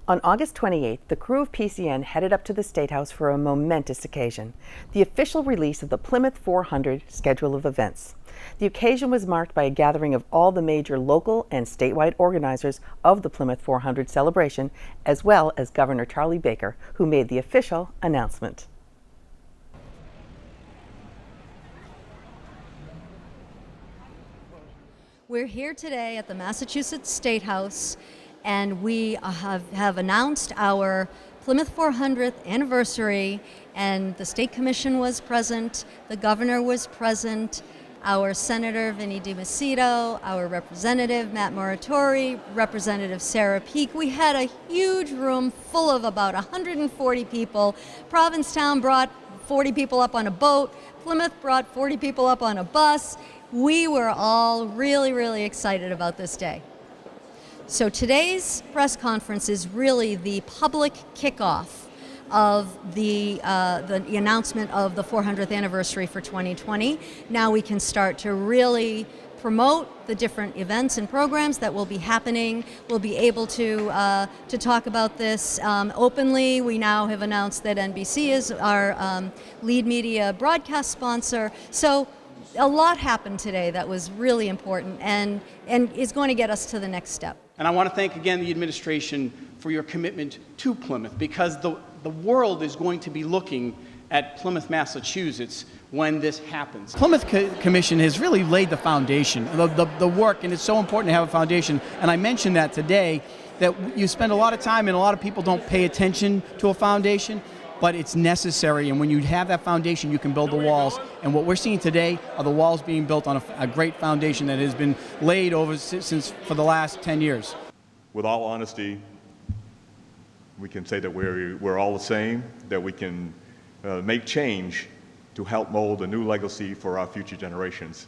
On August 28th, the crew of PCN headed up to the State House for a momentous occasion, the official release of the Plymouth 400 schedule of events. The occasion was marked by a gathering of all the major local and statewide organizers of the Plymouth 400 celebration, as well as Governor Charlie Baker, who made the official announcement. We're here today at the Massachusetts State House, and we have announced our Plymouth 400th anniversary, and the State Commission was present, the Governor was present, our Senator Vinnie DiMacedo, our Representative Matt Muratori, Representative Sarah Peak. We had a huge room full of about 140 people. Provincetown brought 40 people up on a boat. Plymouth brought 40 people up on a bus. We were all really, really excited about this day. So today's press conference is really the public kickoff of the announcement of the 400th anniversary for 2020. Now we can start to really promote the different events and programs that will be happening. We'll be able to talk about this openly. We now have announced that NBC is our lead media broadcast sponsor. So a lot happened today that was really important and is going to get us to the next step. And I want to thank again the administration for your commitment to Plymouth, because the world is going to be looking at Plymouth, Massachusetts when this happens. Plymouth Commission has really laid the foundation, the work, and it's so important to have a foundation. And I mentioned that today, that you spend a lot of time and a lot of people don't pay attention to a foundation, but it's necessary, and when you have that foundation, you can build the walls. And what we're seeing today are the walls being built on a great foundation that has been laid over for the last 10 years. With all honesty, we can say that we're all the same, that we can make change to help mold a new legacy for our future generations.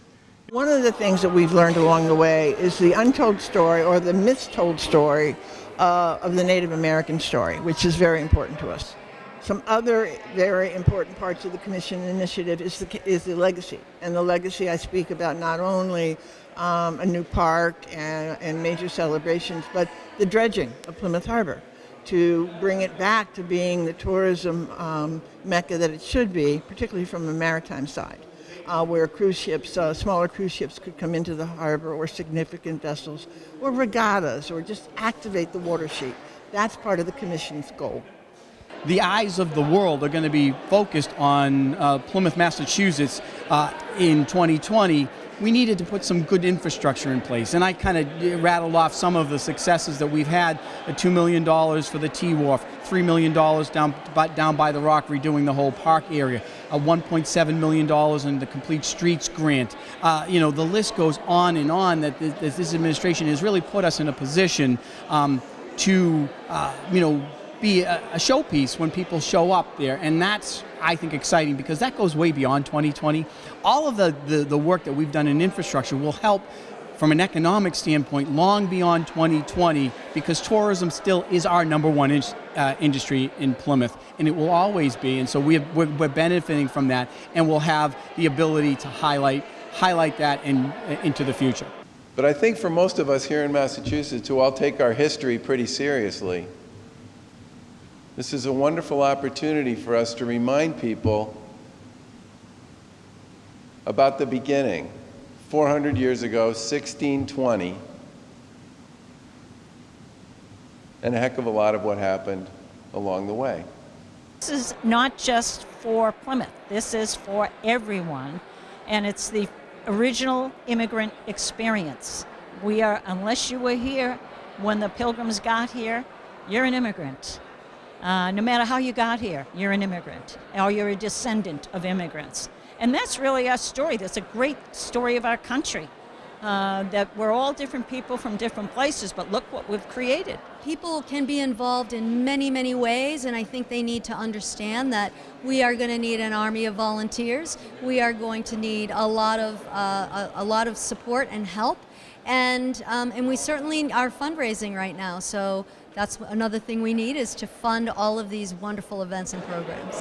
One of the things that we've learned along the way is the untold story, or the mistold story, of the Native American story, which is very important to us. Some other very important parts of the Commission initiative is the legacy. And the legacy I speak about not only a new park and major celebrations, but the dredging of Plymouth Harbor to bring it back to being the tourism mecca that it should be, particularly from the maritime side, where cruise ships, smaller cruise ships could come into the harbor, or significant vessels, or regattas, or just activate the water sheet. That's part of the Commission's goal. The eyes of the world are going to be focused on Plymouth, Massachusetts in 2020. We needed to put some good infrastructure in place, and I kind of rattled off some of the successes that we've had. $2 million for the T-Wharf, $3 million down by the Rock, redoing the whole park area, $1.7 million in the Complete Streets grant. The list goes on and on, that this administration has really put us in a position to be a showpiece when people show up there, and that's, I think, exciting, because that goes way beyond 2020. All of the work that we've done in infrastructure will help from an economic standpoint long beyond 2020, because tourism still is our #1 industry in Plymouth, and it will always be. And so we're benefiting from that, and we'll have the ability to highlight that into the future. But I think for most of us here in Massachusetts, who all take our history pretty seriously, this is a wonderful opportunity for us to remind people about the beginning, 400 years ago, 1620, and a heck of a lot of what happened along the way. This is not just for Plymouth. This is for everyone, and it's the original immigrant experience. Unless you were here when the Pilgrims got here, you're an immigrant. No matter how you got here, you're an immigrant, or you're a descendant of immigrants. And that's really our story. That's a great story of our country, that we're all different people from different places, but look what we've created. People can be involved in many, many ways, and I think they need to understand that we are going to need an army of volunteers. We are going to need a lot of support and help, and we certainly are fundraising right now. So that's another thing we need, is to fund all of these wonderful events and programs.